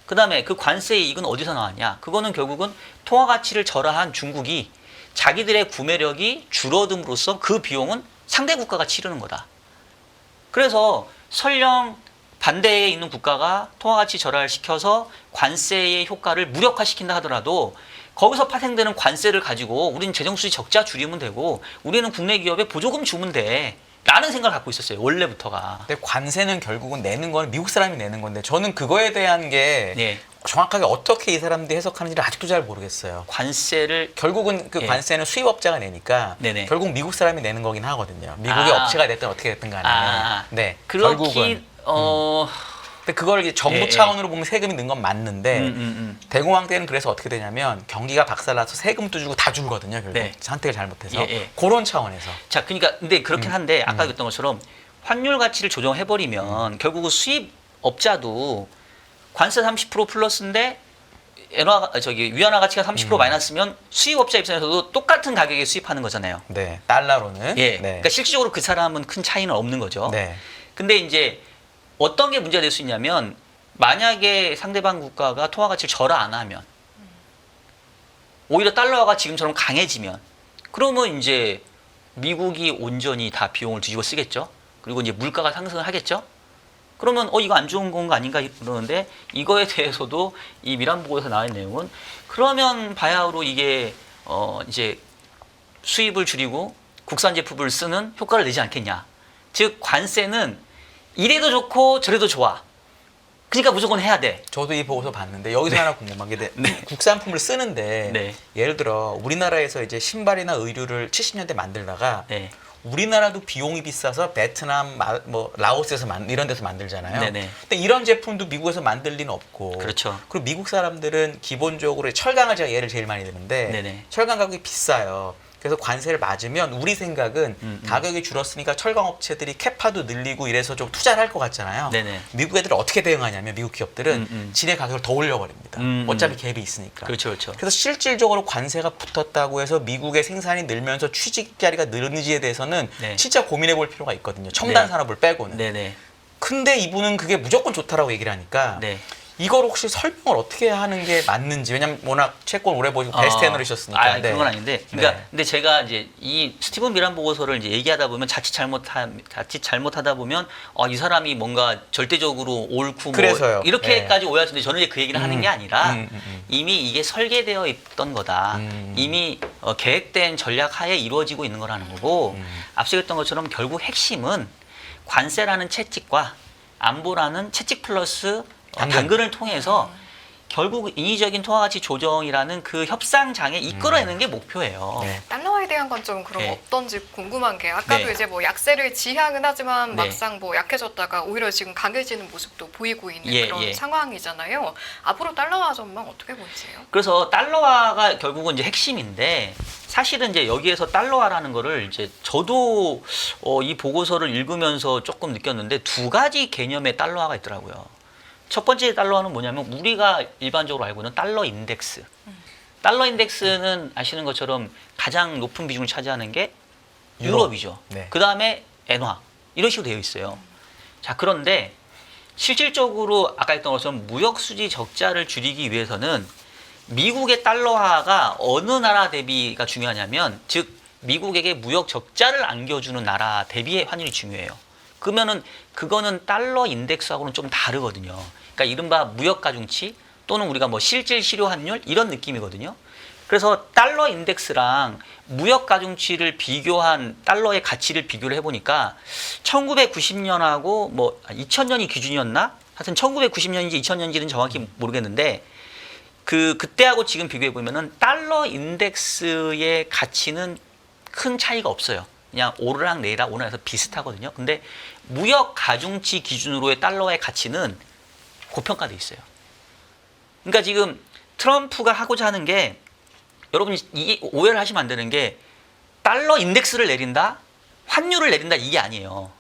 그 다음에 그 관세의 이익은 어디서 나왔냐? 그거는 결국은 통화 가치를 절하한 중국이 자기들의 구매력이 줄어듦으로써 그 비용은 상대 국가가 치르는 거다. 그래서 설령 반대에 있는 국가가 통화 가치 절하를 시켜서 관세의 효과를 무력화시킨다 하더라도 거기서 파생되는 관세를 가지고 우리는 재정수지 적자 줄이면 되고 우리는 국내 기업에 보조금 주면 돼. 라는 생각을 갖고 있었어요. 원래부터가. 근데 관세는 결국은 내는 건 미국 사람이 내는 건데 저는 그거에 대한 게 네. 정확하게 어떻게 이 사람들이 해석하는지를 아직도 잘 모르겠어요. 관세를 결국은 그 예. 관세는 수입업자가 내니까 네네. 결국 미국 사람이 내는 거긴 하거든요. 미국의 업체가 됐든 어떻게 됐든 간에. 네. 그렇긴 근데 그걸 이제 정부 예, 차원으로 보면 세금이 는 건 맞는데 음. 대공황 때는 그래서 어떻게 되냐면 경기가 박살나서 세금도 주고 다 줄거든요. 결국 네. 선택을 잘못해서 예. 그런 차원에서. 자, 그러니까 근데 그렇긴 한데 아까 그랬던 것처럼 환율 가치를 조정해 버리면 결국은 수입업자도 관세 30% 플러스인데 위안화 가치가 30% 마이너스면 수입업자 입장에서도 똑같은 가격에 수입하는 거잖아요. 네. 달러로는. 예. 네. 그러니까 실질적으로 그 사람은 큰 차이는 없는 거죠. 네. 근데 이제 어떤 게 문제가 될 수 있냐면 만약에 상대방 국가가 통화 가치를 절하 안 하면 오히려 달러가 지금처럼 강해지면 그러면 이제 미국이 온전히 다 비용을 뒤집어 쓰겠죠. 그리고 이제 물가가 상승을 하겠죠. 그러면 이거 안 좋은 건 아닌가 그러는데 이거에 대해서도 이 미란 보고에서 나온 내용은 그러면 바야흐로 이게 이제 수입을 줄이고 국산 제품을 쓰는 효과를 내지 않겠냐. 즉 관세는 이래도 좋고 저래도 좋아. 그러니까 무조건 해야 돼. 저도 이 보고서 봤는데 여기서 하나 궁금한 게 국산품을 쓰는데 네. 예를 들어 우리나라에서 이제 신발이나 의류를 70년대 만들다가 네. 우리나라도 비용이 비싸서 베트남, 뭐 라오스에서 이런 데서 만들잖아요. 네네. 근데 이런 제품도 미국에서 만들 리는 없고. 그렇죠. 그리고 미국 사람들은 기본적으로 철강을 제가 예를 제일 많이 드는데 네네. 철강 가격이 비싸요. 그래서 관세를 맞으면 우리 생각은 가격이 줄었으니까 철강 업체들이 캐파도 늘리고 이래서 좀 투자를 할 것 같잖아요. 네네. 미국 애들은 어떻게 대응하냐면 미국 기업들은 지네 가격을 더 올려버립니다. 어차피 갭이 있으니까. 그렇죠, 그렇죠. 그래서 실질적으로 관세가 붙었다고 해서 미국의 생산이 늘면서 취직 자리가 늘는지에 대해서는 네. 진짜 고민해 볼 필요가 있거든요. 첨단 네. 산업을 빼고는. 네네. 근데 이분은 그게 무조건 좋다라고 얘기를 하니까 네. 이걸 혹시 설명을 어떻게 하는 게 맞는지. 왜냐면 워낙 채권 오래 보시고 베스트 애널이셨으니까. 그런 건 아닌데. 그러니까 네. 근데 제가 이제 이 스티븐 미란 보고서를 이제 얘기하다 보면 자칫 잘못하다 보면 이 사람이 뭔가 절대적으로 옳고 그래서요. 뭐 이렇게까지 오해할 텐데 저는 이제 그 얘기를 하는 게 아니라 이미 이게 설계되어 있던 거다. 이미 계획된 전략 하에 이루어지고 있는 거라는 거고 앞서 했던 것처럼 결국 핵심은 관세라는 채찍과 안보라는 채찍 플러스 당근을 통해서 결국 인위적인 통화가치 조정이라는 그 협상장에 이끌어내는 게 목표예요. 네. 달러화에 대한 건 좀 그럼 네. 어떤지 궁금한 게 아까도 네. 이제 뭐 약세를 지향은 하지만 네. 막상 뭐 약해졌다가 오히려 지금 강해지는 모습도 보이고 있는 예, 그런 예. 상황이잖아요. 앞으로 달러화 전망 어떻게 보세요? 그래서 달러화가 결국은 이제 핵심인데 사실은 이제 여기에서 달러화라는 거를 이제 저도 이 보고서를 읽으면서 조금 느꼈는데 두 가지 개념의 달러화가 있더라고요. 첫 번째 달러화는 뭐냐면 우리가 일반적으로 알고 있는 달러 인덱스. 달러 인덱스는 아시는 것처럼 가장 높은 비중을 차지하는 게 유럽이죠. 네. 그 다음에 엔화 이런 식으로 되어 있어요. 자, 그런데 실질적으로 아까 했던 것처럼 무역 수지 적자를 줄이기 위해서는 미국의 달러화가 어느 나라 대비가 중요하냐면 즉 미국에게 무역 적자를 안겨주는 나라 대비의 환율이 중요해요. 그러면은 그거는 달러 인덱스하고는 좀 다르거든요. 그러니까 이른바 무역 가중치 또는 우리가 뭐 실질 실효 환율 이런 느낌이거든요. 그래서 달러 인덱스랑 무역 가중치를 비교한 달러의 가치를 비교를 해보니까 1990년하고 뭐 2000년이 기준이었나? 하여튼 1990년인지 2000년인지는 정확히 모르겠는데 그때하고 지금 비교해 보면은 달러 인덱스의 가치는 큰 차이가 없어요. 그냥 오르락 내리락 오르락해서 비슷하거든요. 근데 무역 가중치 기준으로의 달러의 가치는 고평가돼 있어요. 그러니까 지금 트럼프가 하고자 하는 게 여러분이 이게 오해를 하시면 안 되는 게 달러 인덱스를 내린다, 환율을 내린다 이게 아니에요.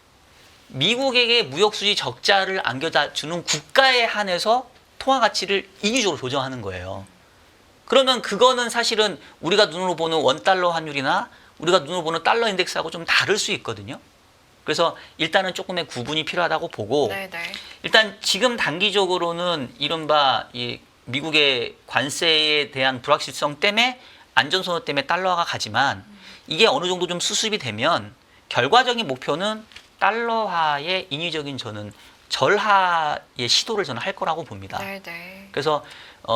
미국에게 무역 수지 적자를 안겨다 주는 국가에 한해서 통화 가치를 인위적으로 조정하는 거예요. 그러면 그거는 사실은 우리가 눈으로 보는 원달러 환율이나 우리가 눈으로 보는 달러 인덱스하고 좀 다를 수 있거든요. 그래서 일단은 조금의 구분이 필요하다고 보고 네네. 일단 지금 단기적으로는 이른바 이 미국의 관세에 대한 불확실성 때문에 안전선호 때문에 달러화가 가지만 이게 어느 정도 좀 수습이 되면 결과적인 목표는 달러화의 인위적인 저는 절하의 시도를 저는 할 거라고 봅니다. 네네. 그래서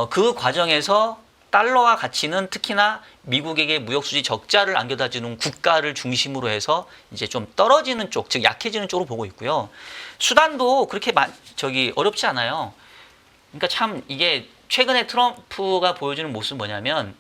그 과정에서 달러화 가치는 특히나 미국에게 무역수지 적자를 안겨다 주는 국가를 중심으로 해서 이제 좀 떨어지는 쪽, 즉 약해지는 쪽으로 보고 있고요. 수단도 그렇게 어렵지 않아요. 그러니까 참 이게 최근에 트럼프가 보여주는 모습은 뭐냐면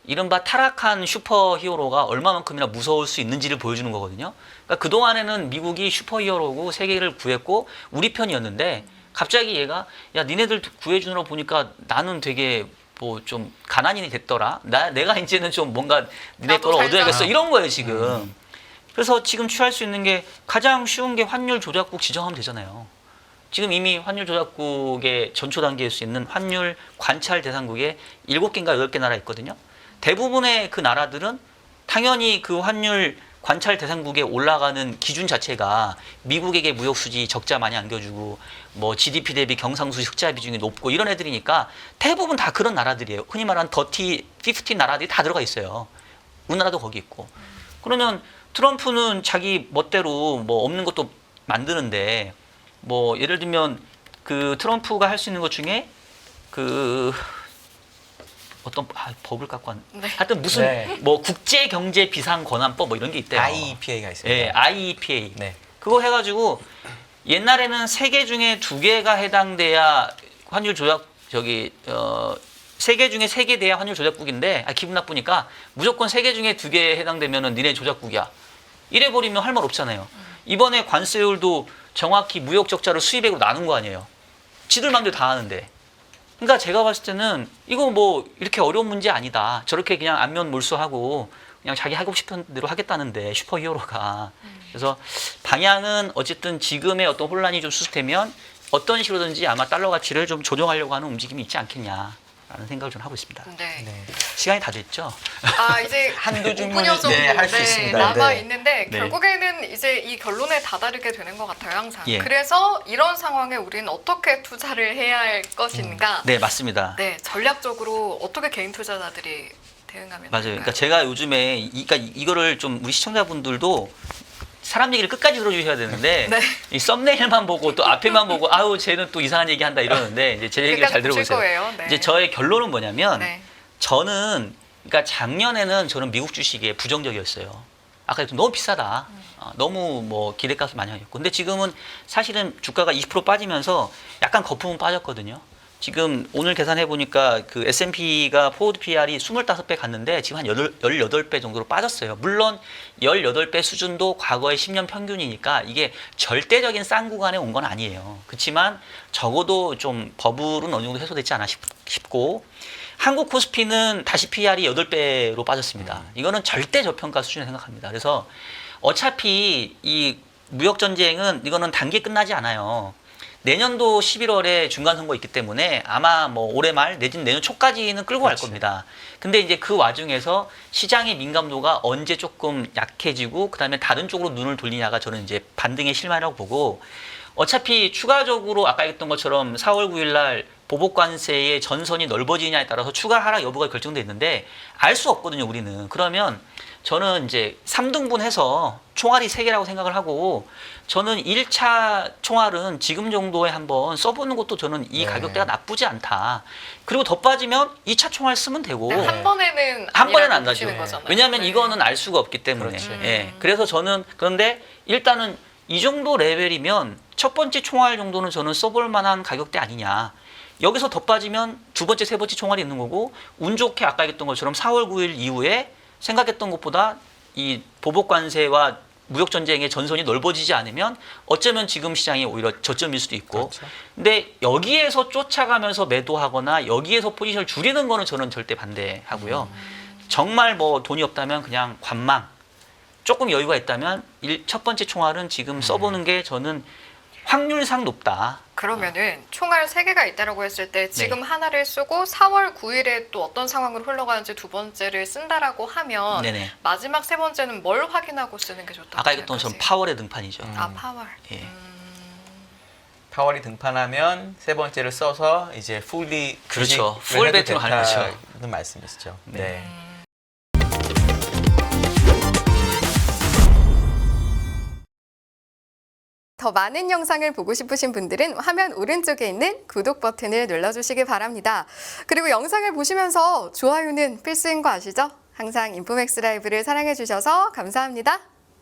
이른바 타락한 슈퍼히어로가 얼마만큼이나 무서울 수 있는지를 보여주는 거거든요. 그러니까 그동안에는 미국이 슈퍼히어로고 세계를 구했고 우리 편이었는데 갑자기 얘가 야 니네들 구해주느라 보니까 나는 되게 뭐 좀 가난인이 됐더라. 내가 이제는 좀 뭔가 니네 나도 걸 얻어야겠어. 살자. 이런 거예요 지금. 그래서 지금 취할 수 있는 게 가장 쉬운 게 환율 조작국 지정하면 되잖아요. 지금 이미 환율 조작국의 전초 단계일 수 있는 환율 관찰 대상국에 7개인가 8개 나라 있거든요. 대부분의 그 나라들은 당연히 그 환율 관찰 대상국에 올라가는 기준 자체가 미국에게 무역 수지 적자 많이 안겨주고 뭐 GDP 대비 경상수지 흑자 비중이 높고 이런 애들이니까 대부분 다 그런 나라들이에요. 흔히 말하는 더티 15 나라들이 다 들어가 있어요. 우리나라도 거기 있고. 그러면 트럼프는 자기 멋대로 뭐 없는 것도 만드는데 뭐 예를 들면 그 트럼프가 할 수 있는 것 중에 그 어떤 법을 갖고 한 네. 하여튼 무슨 네. 뭐 국제 경제 비상 권한법 뭐 이런 게 있대요. IEPA가 있습니다. 예, IEPA. 네. 그거 해가지고 옛날에는 3개 중에 2개가 해당돼야 환율 조작 3개 중에 3개 돼야 환율 조작국인데 기분 나쁘니까 무조건 3개 중에 2개에 해당되면은 니네 조작국이야. 이래 버리면 할 말 없잖아요. 이번에 관세율도 정확히 무역 적자를 수입액으로 나눈 거 아니에요. 지들 맘대로 다 하는데. 그러니까 제가 봤을 때는 이거 뭐 이렇게 어려운 문제 아니다. 저렇게 그냥 안면 몰수하고 그냥 자기 하고 싶은 대로 하겠다는데 슈퍼히어로가. 그래서 방향은 어쨌든 지금의 어떤 혼란이 좀 수습되면 어떤 식으로든지 아마 달러 가치를 좀 조정하려고 하는 움직임이 있지 않겠냐라는 생각을 좀 하고 있습니다. 네. 네. 시간이 다 됐죠? 이제 한두 5분여 질문을, 정도 네, 할수 있습니다. 남아 네. 있는데 네. 결국에는 이제 이 결론에 다다르게 되는 것 같아요 항상. 예. 그래서 이런 상황에 우리는 어떻게 투자를 해야 할 것인가. 네, 맞습니다. 네, 전략적으로 어떻게 개인 투자자들이 대응하면 맞아요. 될까요? 그러니까 제가 요즘에 그러니까 이거를 좀 우리 시청자분들도 사람 얘기를 끝까지 들어주셔야 되는데 네. 이 썸네일만 보고 또 앞에만 보고 아우 쟤는 또 이상한 얘기한다 이러는데 이제 제 얘기를 잘 끝까지 보실 들어보세요. 거예요. 네. 이제 저의 결론은 뭐냐면 네. 저는 그러니까 작년에는 저는 미국 주식에 부정적이었어요. 아까 너무 비싸다. 너무 뭐 기대값을 많이 하겠고. 근데 지금은 사실은 주가가 20% 빠지면서 약간 거품은 빠졌거든요. 지금 오늘 계산해 보니까 그 S&P가 포워드 PR이 25배 갔는데 지금 한 18배 정도로 빠졌어요. 물론 18배 수준도 과거의 10년 평균이니까 이게 절대적인 싼 구간에 온 건 아니에요. 그렇지만 적어도 좀 버블은 어느 정도 해소됐지 않아 싶고, 한국 코스피는 다시 PR이 8배로 빠졌습니다. 이거는 절대 저평가 수준을 생각합니다. 그래서 어차피 이 무역 전쟁은 이거는 단기에 끝나지 않아요. 내년도 11월에 중간선거 있기 때문에 아마 뭐 올해 말 내지는 내년 초까지는 끌고 갈 겁니다. 근데 이제 그 와중에서 시장의 민감도가 언제 조금 약해지고 그다음에 다른 쪽으로 눈을 돌리냐가 저는 이제 반등의 실마리라고 보고, 어차피 추가적으로 아까 얘기했던 것처럼 4월 9일 날 보복관세의 전선이 넓어지느냐에 따라서 추가 하락 여부가 결정돼 있는데 알 수 없거든요, 우리는. 그러면 저는 이제 3등분해서 총알이 3개라고 생각을 하고, 저는 1차 총알은 지금 정도에 한번 써보는 것도 저는 이 네. 가격대가 나쁘지 않다. 그리고 더 빠지면 2차 총알 쓰면 되고. 네, 한 번에는 한 번에는 안 아니라고 가죠. 보시는 거잖아요. 왜냐하면 네. 이거는 알 수가 없기 때문에. 그렇지. 예. 그래서 저는 그런데 일단은 이 정도 레벨이면 첫 번째 총알 정도는 저는 써볼 만한 가격대 아니냐. 여기서 더 빠지면 두 번째, 세 번째 총알이 있는 거고, 운 좋게 아까 얘기했던 것처럼 4월 9일 이후에 생각했던 것보다 이 보복관세와 무역전쟁의 전선이 넓어지지 않으면 어쩌면 지금 시장이 오히려 저점일 수도 있고. 그렇죠. 근데 여기에서 쫓아가면서 매도하거나 여기에서 포지션을 줄이는 거는 저는 절대 반대하고요. 정말 뭐 돈이 없다면 그냥 관망, 조금 여유가 있다면 첫 번째 총알은 지금 써보는 게 저는 확률상 높다. 그러면은 총알 3개가 있다라고 했을 때 지금 하나를 쓰고 4월 9일에 또 어떤 상황으로 흘러가는지 두 번째를 쓴다라고 하면 네네. 마지막 세 번째는 뭘 확인하고 쓰는 게 좋다고 아까 얘기했던 것처럼 생각하세요? 파월의 등판이죠. 아, 파월. 예. 파월이 등판하면 세 번째를 써서 이제 풀리 그렇죠. 주식을 풀 해도 배팅을 하는 거죠. 된다는 말씀이시죠. 네. 네. 더 많은 영상을 보고 싶으신 분들은 화면 오른쪽에 있는 구독 버튼을 눌러주시기 바랍니다. 그리고 영상을 보시면서 좋아요는 필수인 거 아시죠? 항상 인포맥스 라이브를 사랑해주셔서 감사합니다.